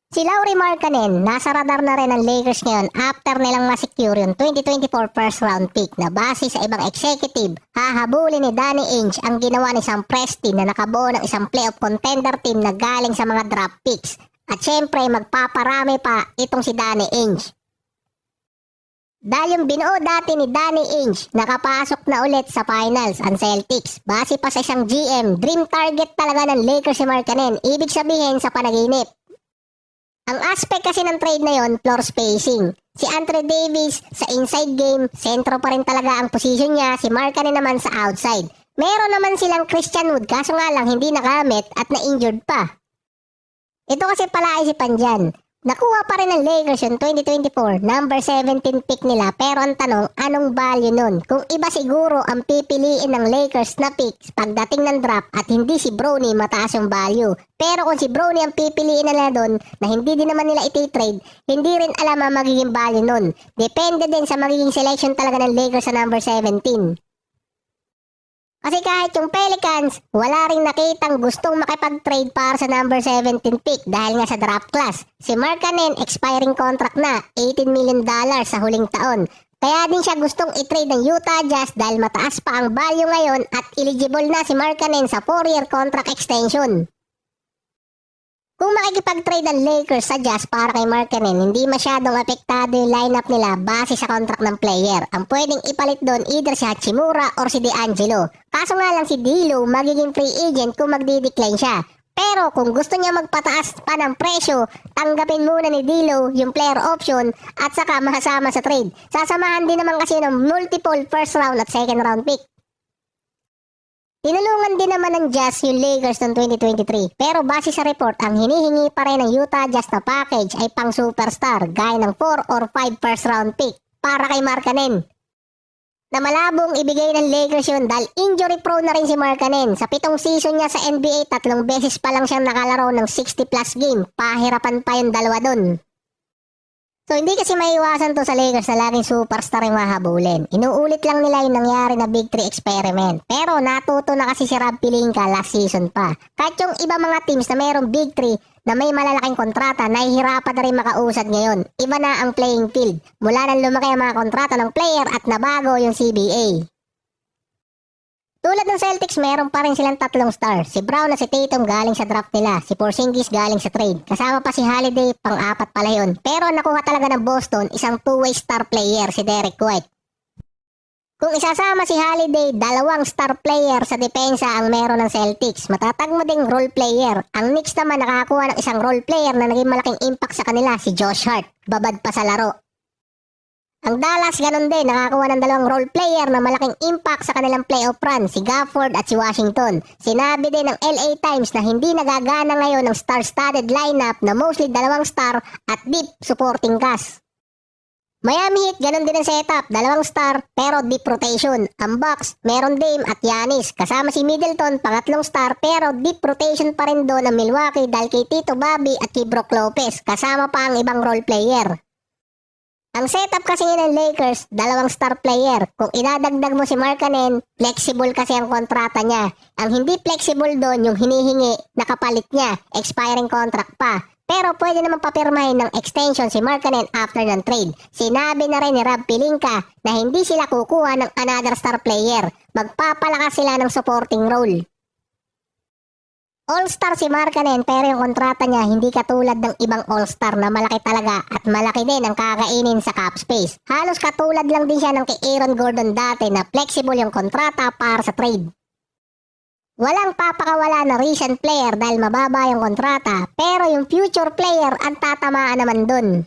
Si Lauri Markkanen, nasa radar na rin ng Lakers ngayon after nilang ma-secure yung 2024 first round pick na base sa ibang executive, hahabulin ni Danny Ainge ang ginawa ni Sam Presti na nakabuo ng isang playoff contender team na galing sa mga draft picks. At syempre magpaparami pa itong si Danny Ainge. Dahil yung binuo dati ni Danny Ainge, nakapasok na ulit sa finals ang Celtics. Base pa sa isang GM, dream target talaga ng Lakers si Markkanen, ibig sabihin sa panaginip. Ang aspect kasi ng trade na yon, floor spacing. Si Anthony Davis sa inside game, sentro pa rin talaga ang position niya, si Markkanen naman sa outside. Meron naman silang Christian Wood, kaso nga lang hindi nagamit at na-injured pa. Ito kasi palaisipan dyan. Nakuha pa rin ng Lakers yung 2024, number 17 pick nila, pero ang tanong, anong value nun? Kung iba siguro ang pipiliin ng Lakers na picks pagdating ng draft at hindi si Bronny, mataas yung value. Pero kung si Bronny ang pipiliin nila doon na hindi din naman nila iti-trade, hindi rin alam ang magiging value nun. Depende din sa magiging selection talaga ng Lakers sa number 17. Kasi kahit yung Pelicans, wala ring nakitang gustong makipag-trade para sa number 17 pick dahil nga sa draft class. Si Markkanen, expiring contract na, $18 million sa huling taon. Kaya din siya gustong i-trade ng Utah Jazz dahil mataas pa ang value ngayon at eligible na si Markkanen sa 4-year contract extension. Kung makikipag-trade ang Lakers sa Jazz para kay Markkanen, hindi masyadong apektado yung lineup nila base sa contract ng player. Ang pwedeng ipalit doon either si Hachimura or si D'Angelo. Kaso nga lang si D'Lo magiging free agent kung magdi-decline siya. Pero kung gusto niya magpataas pa ng presyo, tanggapin muna ni D'Lo yung player option at saka mahasama sa trade. Sasamahan din naman kasi ng multiple first round at second round pick. Tinulungan din naman ng Jazz yung Lakers noong 2023 pero base sa report ang hinihingi pa rin ng Utah Jazz na package ay pang superstar gaya ng 4 or 5 first round pick para kay Markkanen. Na malabong ibigay ng Lakers yun dahil injury prone na rin si Markkanen. Sa 7 season niya sa NBA 3 beses pa lang siyang nakalaro ng 60 plus game, pahirapan pa yung dalawa dun. So hindi kasi maiwasan to sa Lakers na laging superstar yung mahabulin. Inuulit lang nila yung nangyari na Big 3 experiment. Pero natuto na kasi si Rob Pelinka last season pa. Kahit yung iba mga teams na mayroong Big 3 na may malalaking kontrata, nahihirapan na rin makausad ngayon. Iba na ang playing field. Mula nang lumaki ang mga kontrata ng player at nabago yung CBA. Tulad ng Celtics, meron pa rin silang 3 stars. Si Brown na si Tatum galing sa draft nila. Si Porzingis galing sa trade. Kasama pa si Holiday, pang-4 pala yun. Pero nakuha talaga ng Boston isang 2-way star player, si Derek White. Kung isasama si Holiday, 2 star player sa depensa ang meron ng Celtics. Matatagmo ding role player. Ang Knicks naman nakakuha ng isang role player na naging malaking impact sa kanila, si Josh Hart. Babad pa sa laro. Ang Dallas ganun din, nakakuha ng 2 role player na malaking impact sa kanilang playoff run, si Gafford at si Washington. Sinabi din ng LA Times na hindi nagagana ngayon ng star-studded lineup na mostly 2 star at deep supporting cast. Miami Heat ganun din ang setup, 2 star pero deep rotation. Ang Bucks, meron Dame at Giannis. Kasama si Middleton, 3 star pero deep rotation pa rin doon ang Milwaukee dahil kay Tito Bobby at kay Brook Lopez. Kasama pa ang ibang role player. Ang setup kasi ng Lakers, 2 star player. Kung idadagdag mo si Markkanen, flexible kasi ang kontrata niya. Ang hindi flexible doon yung hinihingi na kapalit niya, expiring contract pa. Pero pwede naman papirmahin ng extension si Markkanen after ng trade. Sinabi na rin ni Rob Pelinka na hindi sila kukuha ng another star player. Magpapalakas sila ng supporting role. All-star si Markkanen pero yung kontrata niya hindi katulad ng ibang all-star na malaki talaga at malaki din ang kakainin sa cap space. Halos katulad lang din siya ng kay Aaron Gordon dati na flexible yung kontrata para sa trade. Walang papakawala na recent player dahil mababa yung kontrata pero yung future player ang tatamaan naman dun.